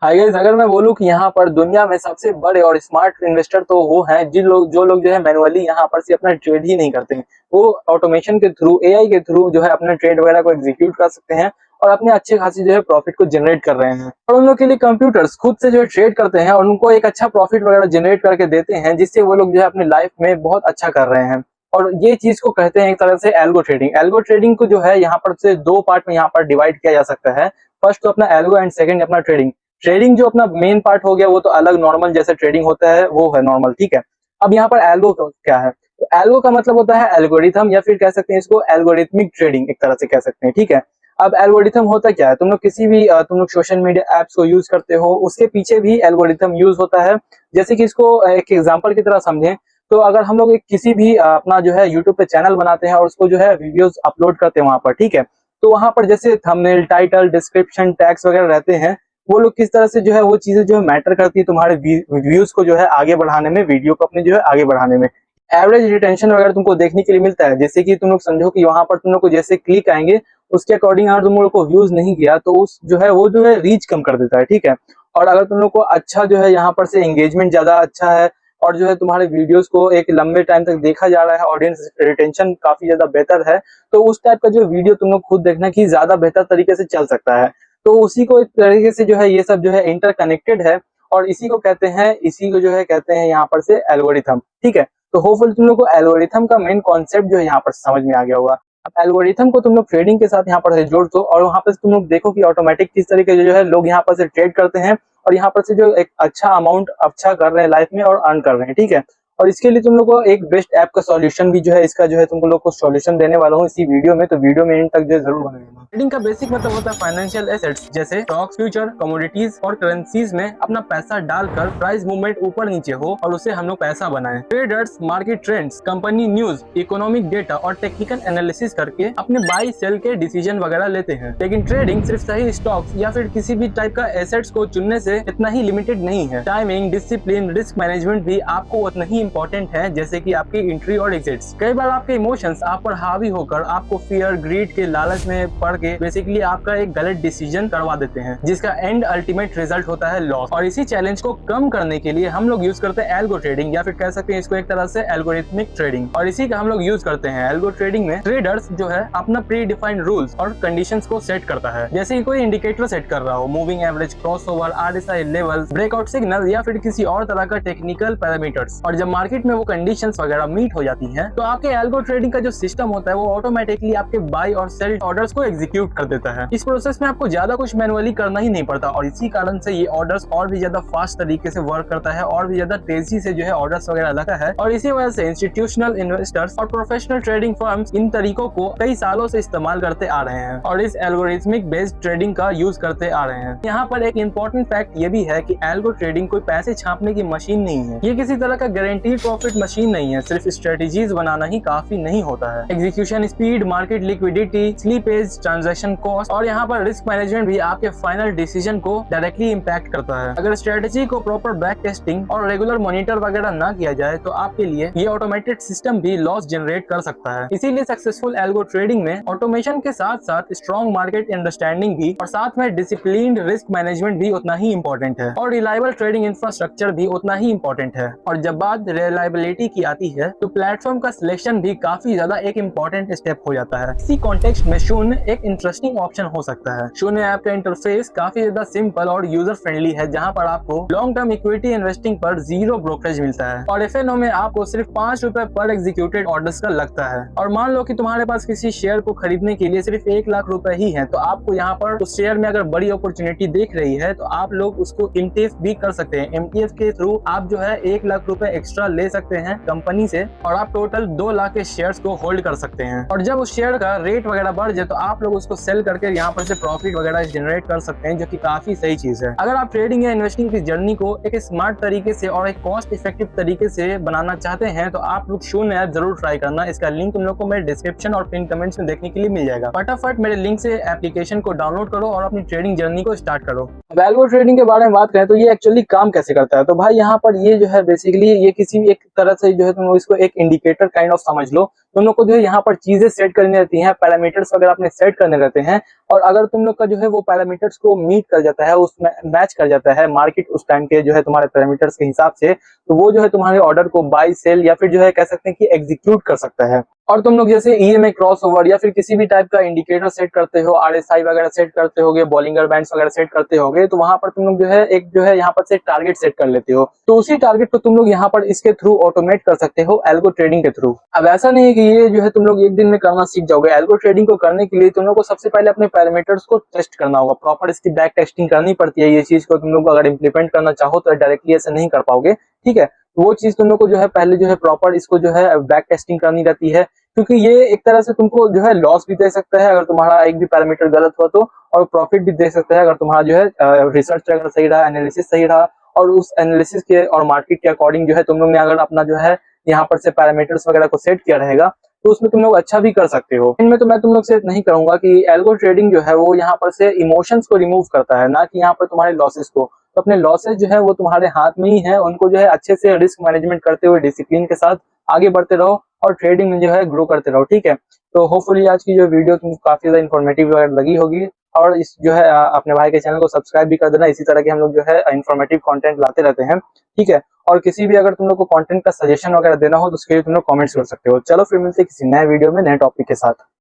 Hi guys, अगर मैं बोलूं कि यहाँ पर दुनिया में सबसे बड़े और स्मार्ट इन्वेस्टर तो वो हैं जो लोग जो है मैनुअली यहाँ पर से अपना ट्रेड ही नहीं करते हैं। वो ऑटोमेशन के थ्रू, एआई के थ्रू जो है अपना ट्रेड वगैरह को एग्जीक्यूट कर सकते हैं और अपने अच्छे खासी जो है प्रॉफिट को जनरेट कर रहे हैं। और उन लोग के लिए कंप्यूटर्स खुद से जो है ट्रेड करते हैं और उनको एक अच्छा प्रॉफिट वगैरह जनरेट करके देते हैं, जिससे वो लोग जो है अपनी लाइफ में बहुत अच्छा कर रहे हैं। और ये चीज को कहते हैं एक तरह से एल्गो ट्रेडिंग। एल्गो ट्रेडिंग को जो है यहाँ पर से दो पार्ट में यहाँ पर डिवाइड किया जा सकता है। फर्स्ट तो अपना एल्गो एंड सेकंड अपना ट्रेडिंग। ट्रेडिंग जो अपना मेन पार्ट हो गया वो तो अलग, नॉर्मल जैसे ट्रेडिंग होता है वो है नॉर्मल, ठीक है। अब यहाँ पर एल्गो क्या है, तो एल्गो का मतलब होता है एल्गोरिथम, या फिर कह सकते हैं इसको एल्गोरिथमिक ट्रेडिंग एक तरह से कह सकते हैं, ठीक है। अब एल्गोरिथम होता क्या है, तुम लोग किसी भी तुम लोग सोशल मीडिया एप्स को यूज करते हो, उसके पीछे भी एल्गोरिथम यूज होता है। जैसे कि इसको एक एग्जांपल की तरह समझें, तो अगर हम लोग किसी भी अपना जो है यूट्यूब पे चैनल बनाते हैं और उसको जो है वीडियोस अपलोड करते हैं वहां पर, ठीक है। तो वहां पर जैसे थंबनेल, टाइटल, डिस्क्रिप्शन, टैग्स वगैरह रहते हैं, वो लोग किस तरह से जो है वो चीजें जो है मैटर करती है तुम्हारे व्यूज को जो है आगे बढ़ाने में, वीडियो को अपने जो है आगे बढ़ाने में। एवरेज रिटेंशन वगैरह तुमको देखने के लिए मिलता है। जैसे कि तुम लोग समझो कि वहां पर तुम लोग को जैसे क्लिक आएंगे, उसके अकॉर्डिंग अगर तुम लोग को व्यूज नहीं किया तो उस जो है वो जो है रीच कम कर देता है, ठीक है। और अगर तुम लोग को अच्छा जो है यहाँ पर से एंगेजमेंट ज्यादा अच्छा है और जो है तुम्हारे वीडियोस को एक लंबे टाइम तक देखा जा रहा है, ऑडियंस रिटेंशन काफी ज्यादा बेहतर है, तो उस टाइप का जो वीडियो तुम लोग खुद देखना कि ज्यादा बेहतर तरीके से चल सकता है। तो उसी को एक तरीके से जो है ये सब जो है इंटरकनेक्टेड है और इसी को जो है कहते हैं यहाँ पर से एल्गोरिथम, ठीक है। तो होपफुल तुम लोग को एल्गोरिथम का मेन कॉन्सेप्ट जो है यहाँ पर समझ में आ गया होगा। अब एल्गोरिथम को तुम लोग ट्रेडिंग के साथ यहाँ पर से जोड़ दो और वहां पर तुम लोग देखो कि ऑटोमेटिक किस तरीके से जो है लोग यहाँ पर से ट्रेड करते हैं और यहाँ पर से जो एक अच्छा अमाउंट अच्छा कर रहे हैं लाइफ में और अर्न कर रहे हैं, ठीक है। और इसके लिए तुम लोग को एक बेस्ट ऐप का सॉल्यूशन भी जो है इसका जो है तुम लोग को सॉल्यूशन देने वाला हूँ इसी वीडियो में, तो वीडियो में इन तक जो है जरूर बनेगा। ट्रेडिंग का बेसिक मतलब होता है फाइनेंशियल एसेट्स जैसे स्टॉक्स, फ्यूचर, कमोडिटीज और करेंसीज में अपना पैसा डालकर प्राइस मूवमेंट ऊपर नीचे हो और उसे हम लोग पैसा बनाएं। Traders market trends, company news, economic data और टेक्निकल एनालिसिस करके अपने बाई सेल के डिसीजन वगैरह लेते हैं। लेकिन ट्रेडिंग सिर्फ सही स्टॉक्स या फिर किसी भी टाइप का एसेट्स को चुनने से इतना ही लिमिटेड नहीं है। टाइमिंग, डिसिप्लिन, रिस्क मैनेजमेंट भी आपको उतना ही इंपॉर्टेंट है जैसे कि आपकी एंट्री और एग्जिट्स। कई बार आपके इमोशंस आप पर हावी होकर आपको फियर, ग्रीड के लालच में पड़ के बेसिकली आपका एक गलत डिसीजन करवा देते हैं, जिसका एंड अल्टीमेट रिजल्ट होता है लॉस। और इसी चैलेंज को कम करने के लिए हम लोग यूज करते हैं एल्गो ट्रेडिंग, या फिर कह सकते हैं इसको एक तरह से एल्गोरिथमिक ट्रेडिंग। और इसी का हम लोग यूज करते हैं। एल्गो ट्रेडिंग में ट्रेडर्स जो है अपना प्री डिफाइंड रूल्स और कंडीशंस को सेट करता है, जैसे कि कोई इंडिकेटर सेट कर रहा हो, moving average, crossover, RSI levels, breakout signal या फिर किसी और तरह का टेक्निकल पैरामीटर्स। और जब मार्केट में वो कंडीशंस वगैरह मीट हो जाती हैं, तो आपके एल्गो ट्रेडिंग का जो सिस्टम होता है वो ऑटोमेटिकली आपके बाई और सेल ऑर्डर्स को एग्जीक्यूट कर देता है। इस प्रोसेस में आपको ज्यादा कुछ मैनुअली करना ही नहीं पड़ता और इसी कारण से ये ऑर्डर्स और भी ज्यादा फास्ट तरीके से वर्क करता है और भी ज्यादा तेजी से जो है ऑर्डर्स वगैरह लगता है। और इसी वजह से इंस्टीट्यूशनल इन्वेस्टर्स और प्रोफेशनल ट्रेडिंग फर्म्स इन तरीकों को कई सालों से इस्तेमाल करते आ रहे हैं और इस एल्गोरिथमिक बेस्ड ट्रेडिंग का यूज करते आ रहे हैं। यहाँ पर एक इंपॉर्टेंट फैक्ट ये भी है कि एल्गो ट्रेडिंग कोई पैसे छापने की मशीन नहीं है। ये किसी तरह का गारंटीड प्रॉफिट मशीन नहीं है। सिर्फ स्ट्रेटेजीज बनाना ही काफी नहीं होता है। Execution speed, market liquidity, slippage, transaction cost और यहाँ पर रिस्क मैनेजमेंट भी आपके फाइनल डिसीजन को डायरेक्टली इम्पैक्ट करता है। अगर स्ट्रेटेजी को प्रॉपर बैक टेस्टिंग और रेगुलर मॉनिटर वगैरह ना किया जाए तो आपके लिए ये ऑटोमेटेड सिस्टम भी लॉस जनरेट कर सकता है। इसीलिए सक्सेसफुल एल्गो ट्रेडिंग में ऑटोमेशन के साथ साथ स्ट्रॉन्ग मार्केट अंडरस्टैंडिंग भी और साथ में डिसिप्लिन्ड रिस्क मैनेजमेंट भी उतना ही इंपॉर्टेंट है और रिलायबल ट्रेडिंग इंफ्रास्ट्रक्चर भी उतना ही इंपॉर्टेंट है। और जब बात रिलायबिलिटी की आती है तो प्लेटफॉर्म का सिलेक्शन भी काफी ज्यादा एक इंपॉर्टेंट स्टेप हो जाता है। इसी कॉन्टेक्स्ट में शून्य एक इंटरेस्टिंग ऑप्शन हो सकता है। शून्य ऐप का इंटरफेस काफी ज्यादा सिंपल और यूजर फ्रेंडली है, जहां पर आपको लॉन्ग टर्म इक्विटी इन्वेस्टिंग पर 0 ब्रोकरेज मिलता है और एफएनओ में आपको सिर्फ 5 रुपए पर एग्जीक्यूटेड ऑर्डर्स का लगता है। और मान लो कि तुम्हारे पास किसी शेयर को खरीदने के लिए सिर्फ 1 लाख रुपए ही है, तो आपको यहाँ पर उस शेयर में अगर बड़ी अपॉर्चुनिटी देख रही है तो आप लोग उसको एमटीएफ भी कर सकते हैं। एमटीएफ के थ्रू आप जो है 1 लाख रुपए एक्स्ट्रा ले सकते हैं कंपनी से और आप टोटल 2 लाख के शेयर्स को होल्ड कर सकते हैं। और जब उस शेयर का रेट वगैरह बढ़ जाए तो आप लोग उसको सेल करके यहाँ पर से प्रॉफिट वगैरह जनरेट कर सकते हैं, जो कि काफी सही चीज है। अगर आप ट्रेडिंग या इन्वेस्टिंग की जर्नी को एक स्मार्ट तरीके से और एक कॉस्ट इफेक्टिव तरीके से बनाना चाहते हैं तो आप लोग शून्य ऐप जरूर ट्राई करना। इसका लिंक तुम लोग को मेरे डिस्क्रिप्शन और पिन कमेंट्स में देखने के लिए मिल जाएगा। फटाफट मेरे लिंक से एप्लीकेशन को डाउनलोड करो और अपनी ट्रेडिंग जर्नी को स्टार्ट करो। अब एल्गो ट्रेडिंग के बारे में बात करें तो ये एक्चुअली काम कैसे करता है, तो भाई यहाँ पर ये जो है बेसिकली ये किसी भी एक तरह से जो है तुम इसको एक इंडिकेटर काइंड ऑफ समझ लो। तुम लोग को जो है यहाँ पर चीजें सेट करनी रहती हैं, पैरामीटर्स वगैरह अपने सेट करने रहते हैं। और अगर तुम लोग का जो है वो पैरामीटर्स को मीट कर जाता है, उसमें मैच कर जाता है मार्केट उस टाइम के जो है तुम्हारे पैरामीटर्स के हिसाब से, तो वो जो है तुम्हारे ऑर्डर को बाय सेल या फिर जो है कह सकते हैं कि एग्जीक्यूट कर सकता है। और तुम लोग जैसे ईएमए क्रॉसओवर या फिर किसी भी टाइप का इंडिकेटर सेट करते हो, आरएसआई वगैरह सेट करते होगे, बॉलिंगर बैंड्स वगैरह सेट करते होगे, तो वहां पर तुम लोग जो है एक जो है यहाँ पर से टारगेट सेट कर लेते हो, तो उसी टारगेट को तुम लोग यहाँ पर इसके थ्रू ऑटोमेट कर सकते हो एल्गो ट्रेडिंग के थ्रू। अब ऐसा नहीं है कि ये जो है तुम लोग एक दिन में करना सीख जाओगे। एल्गो ट्रेडिंग को करने के लिए तुम लोग को सबसे पहले अपने पैरामीटर्स को टेस्ट करना होगा, प्रॉपर इसकी बैक टेस्टिंग करनी पड़ती है। ये चीज को तुम लोग अगर इम्प्लीमेंट करना चाहो तो डायरेक्टली ऐसे नहीं कर पाओगे, ठीक है। वो चीज तुम लोग को जो है पहले जो है प्रॉपर इसको जो है बैक टेस्टिंग करनी रहती है, क्योंकि ये एक तरह से तुमको जो है लॉस भी दे सकता है अगर तुम्हारा एक भी पैरामीटर गलत हुआ तो, और प्रॉफिट भी दे सकता है अगर तुम्हारा जो है रिसर्च अगर सही रहा, एनालिसिस सही रहा, और उस एनालिसिस के और मार्केट के अकॉर्डिंग जो है तुम लोग ने अगर अपना जो है यहाँ पर से पैरामीटर्स वगैरह को सेट किया रहेगा, तो उसमें तुम लोग अच्छा भी कर सकते हो। इनमें तो मैं तुम लोग से नहीं कहूंगा कि एल्गो ट्रेडिंग जो है वो यहाँ पर से इमोशंस को रिमूव करता है, ना कि यहाँ पर तुम्हारे लॉसेस को। तो अपने लॉसेस जो है वो तुम्हारे हाथ में ही है, उनको जो है अच्छे से रिस्क मैनेजमेंट करते हुए डिसिप्लिन के साथ आगे बढ़ते रहो और ट्रेडिंग में जो है ग्रो करते रहो, ठीक है। तो होपफुली आज की जो वीडियो तुमको काफी ज्यादा इन्फॉर्मेटिव लगी होगी, और इस जो है अपने भाई के चैनल को सब्सक्राइब भी कर देना। इसी तरह के हम लोग जो है इन्फॉर्मेटिव कंटेंट लाते रहते हैं, ठीक है। और किसी भी अगर तुम लोग को कंटेंट का सजेशन वगैरह देना हो तो उसके लिए तुम लोग कमेंट्स कर सकते हो। चलो फिर मिलते हैं किसी नए वीडियो में नए टॉपिक के साथ।